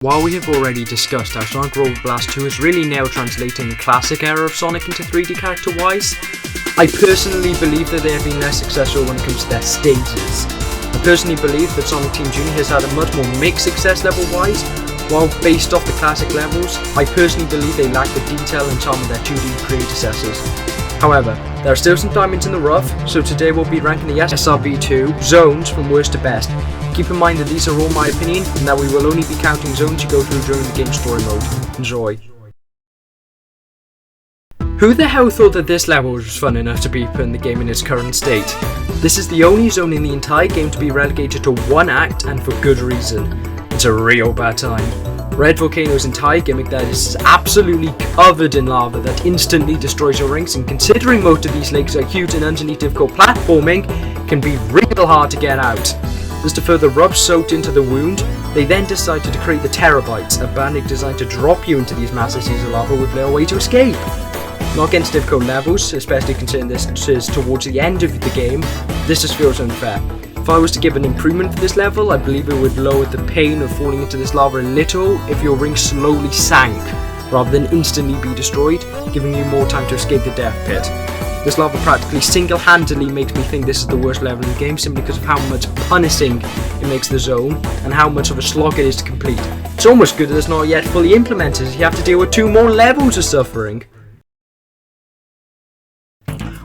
While we have already discussed how Sonic Robo Blast 2 is really nailed translating the classic era of Sonic into 3D character-wise, I personally believe that they have been less successful when it comes to their stages. I personally believe that Sonic Team Junior has had a much more mixed success level-wise, while based off the classic levels, I personally believe they lack the detail and charm of their 2D predecessors. However, there are still some diamonds in the rough, so today we'll be ranking the SRB2 zones from worst to best. Keep in mind that these are all my opinion, and that we will only be counting zones you go through during the game story mode. Enjoy. Who the hell thought that this level was fun enough to be put in the game in its current state? This is the only zone in the entire game to be relegated to one act, and for good reason. It's a real bad time. Red Volcano's entire gimmick that is absolutely covered in lava that instantly destroys your rings, and considering most of these lakes are huge and underneath difficult platforming, can be real hard to get out. Just to further rub salt into the wound, they then decided to create the Terabytes, a bandit designed to drop you into these massive seas of lava with little way to escape. Not against difficult levels, especially considering this is towards the end of the game, this just feels unfair. If I was to give an improvement for this level, I believe it would lower the pain of falling into this lava a little if your ring slowly sank, rather than instantly be destroyed, giving you more time to escape the death pit. This lava practically single-handedly makes me think this is the worst level in the game simply because of how much punishing it makes the zone, and how much of a slog it is to complete. It's almost good that it's not yet fully implemented, you have to deal with 2 more levels of suffering.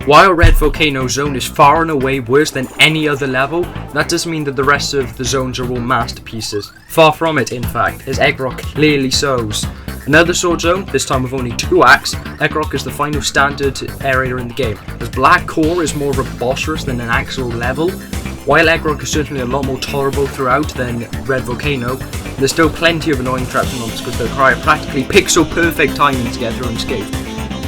While Red Volcano Zone is far and away worse than any other level, that doesn't mean that the rest of the zones are all masterpieces. Far from it, in fact, as Egg Rock clearly shows. Another sword zone, this time with only 2 acts, Egg Rock is the final standard area in the game, as Black Core is more of a boss rush than an actual level. While Egg Rock is certainly a lot more tolerable throughout than Red Volcano, there's still plenty of annoying traps and obstacles that require practically pixel perfect timing to get through unscathed.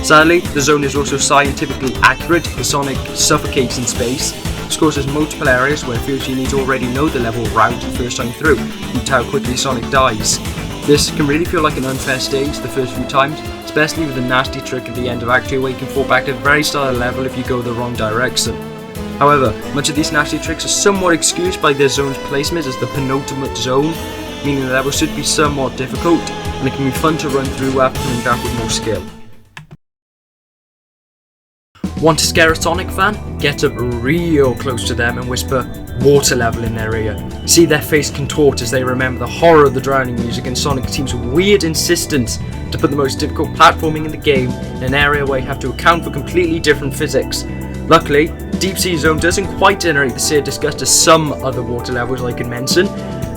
Sadly, the zone is also scientifically accurate, as Sonic suffocates in space. This causes multiple areas where it feels you need to already know the level route the first time through, due to how quickly Sonic dies. This can really feel like an unfair stage the first few times, especially with a nasty trick at the end of Act 2 where you can fall back to the very start of the level if you go the wrong direction. However, much of these nasty tricks are somewhat excused by their zone's placement as the penultimate zone, meaning the level should be somewhat difficult, and it can be fun to run through after coming back with more skill. Want to scare a Sonic fan? Get up real close to them and whisper water level in their ear. See their face contort as they remember the horror of the drowning music and Sonic Team's weird insistence to put the most difficult platforming in the game in an area where you have to account for completely different physics. Luckily, Deep Sea Zone doesn't quite generate the sheer disgust as some other water levels I can mention,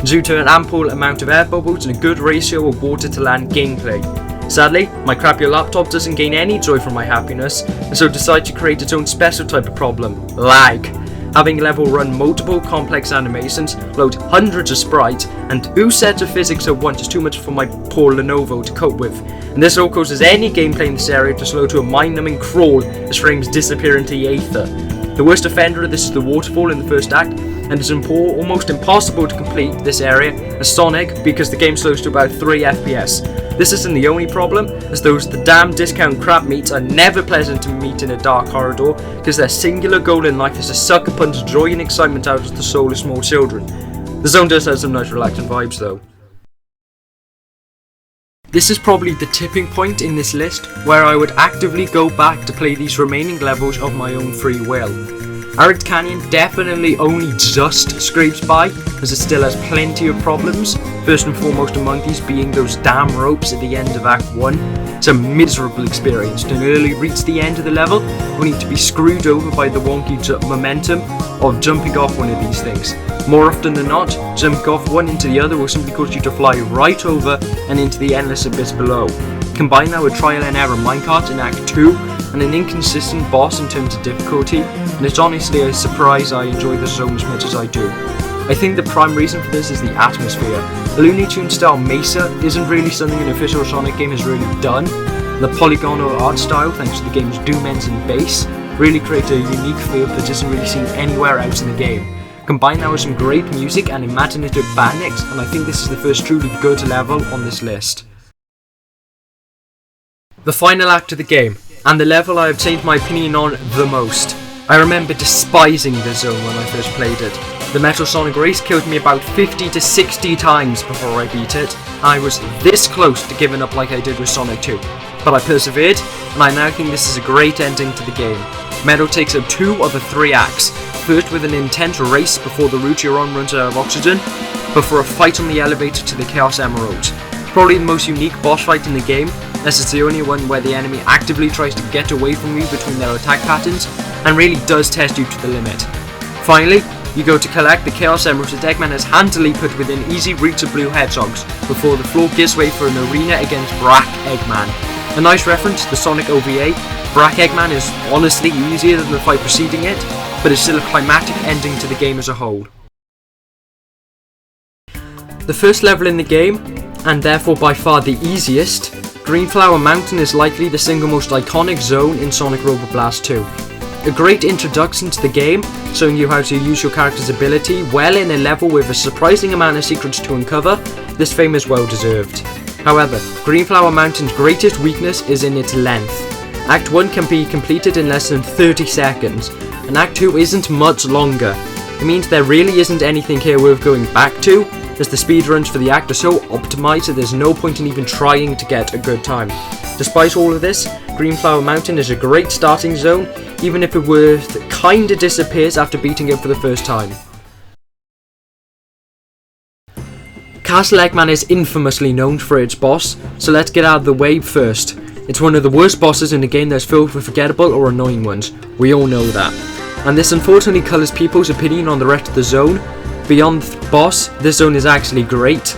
due to an ample amount of air bubbles and a good ratio of water to land gameplay. Sadly, my crappy laptop doesn't gain any joy from my happiness, and so decided to create its own special type of problem: lag. Having a level run multiple complex animations, load hundreds of sprites, and 2 sets of physics at once is too much for my poor Lenovo to cope with, and this all causes any gameplay in this area to slow to a mind-numbing crawl as frames disappear into the aether. The worst offender of this is the waterfall in the first act, and it's almost impossible to complete this area as Sonic because the game slows to about 3 FPS. This isn't the only problem, as the damn discount crab meats are never pleasant to meet in a dark corridor because their singular goal in life is to suck a punch of joy and excitement out of the soul of small children. The zone does have some nice relaxing vibes though. This is probably the tipping point in this list where I would actively go back to play these remaining levels of my own free will. Arid Canyon definitely only just scrapes by, as it still has plenty of problems, first and foremost among these being those damn ropes at the end of Act 1. It's a miserable experience to nearly reach the end of the level, only to be screwed over by the wonky momentum of jumping off one of these things. More often than not, jumping off one into the other will simply cause you to fly right over and into the endless abyss below. Combine that with trial and error minecarts in Act 2, and an inconsistent boss in terms of difficulty, and it's honestly a surprise I enjoy the zone as much as I do. I think the prime reason for this is the atmosphere. A Looney Tunes style mesa isn't really something an official Sonic game has really done. The polygonal art style, thanks to the game's doom ends and bass, really creates a unique feel that isn't really seen anywhere else in the game. Combine that with some great music and imaginative bandits, and I think this is the first truly good level on this list. The final act of the game, and the level I have changed my opinion on the most. I remember despising the zone when I first played it. The Metal Sonic race killed me about 50 to 60 times before I beat it. I was this close to giving up like I did with Sonic 2. But I persevered, and I now think this is a great ending to the game. Metal takes up 2 of the 3 acts, first with an intense race before the route you're on runs out of oxygen, before a fight on the elevator to the Chaos Emeralds. Probably the most unique boss fight in the game, as it's the only one where the enemy actively tries to get away from you between their attack patterns, and really does test you to the limit. Finally, you go to collect the Chaos Emeralds that Eggman has handily put within easy reach of blue hedgehogs, before the floor gives way for an arena against Black Eggman. A nice reference to the Sonic OVA, Black Eggman is honestly easier than the fight preceding it, but is still a climactic ending to the game as a whole. The first level in the game, and therefore by far the easiest, Greenflower Mountain is likely the single most iconic zone in Sonic Robo Blast 2. A great introduction to the game, showing you how to use your character's ability well in a level with a surprising amount of secrets to uncover. This fame is well deserved. However, Greenflower Mountain's greatest weakness is in its length. Act 1 can be completed in less than 30 seconds, and Act 2 isn't much longer. It means there really isn't anything here worth going back to, as the speedruns for the act are so optimised that there's no point in even trying to get a good time. Despite all of this, Greenflower Mountain is a great starting zone, even if it kinda disappears after beating it for the first time. Castle Eggman is infamously known for its boss, so let's get out of the way first. It's one of the worst bosses in a game that's filled with forgettable or annoying ones. We all know that. And this unfortunately colours people's opinion on the rest of the zone. Beyond the boss, this zone is actually great,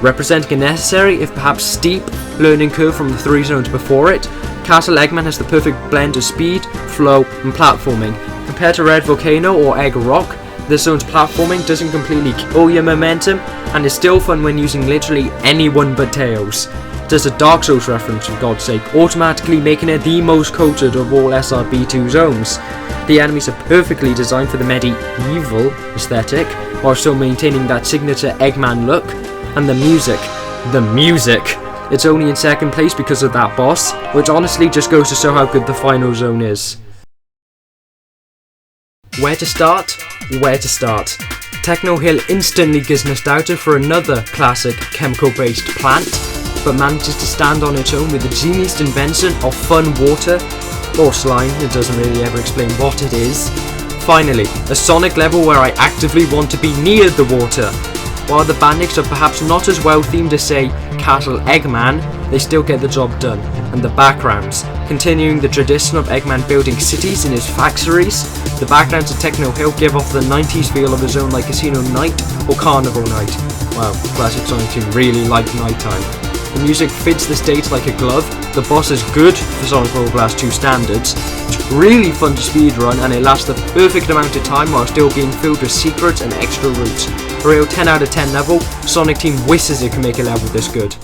representing a necessary, if perhaps steep, learning curve from the 3 zones before it. Castle Eggman has the perfect blend of speed, flow, and platforming. Compared to Red Volcano or Egg Rock, this zone's platforming doesn't completely kill your momentum, and is still fun when using literally anyone but Tails. There's a Dark Souls reference, for God's sake, automatically making it the most cultured of all SRB2 zones. The enemies are perfectly designed for the medieval aesthetic, while still maintaining that signature Eggman look. And the music, it's only in second place because of that boss, which honestly just goes to show how good the final zone is. Where to start? Techno Hill instantly gives nostalgia for another classic chemical-based plant, but manages to stand on its own with the genius invention of fun water, or slime. It doesn't really ever explain what it is. Finally, a Sonic level where I actively want to be near the water. While the bandits are perhaps not as well themed as, say, Castle Eggman, they still get the job done. And the backgrounds, continuing the tradition of Eggman building cities in his factories, the backgrounds of Techno Hill give off the 90s feel of a zone like Casino Night or Carnival Night. Wow, classic Sonic 2 really liked nighttime. The music fits the stage like a glove, the boss is good for Sonic Robo Blast 2 standards, it's really fun to speedrun, and it lasts the perfect amount of time while still being filled with secrets and extra routes. A real 10 out of 10 level. Sonic Team wishes it could make a level this good.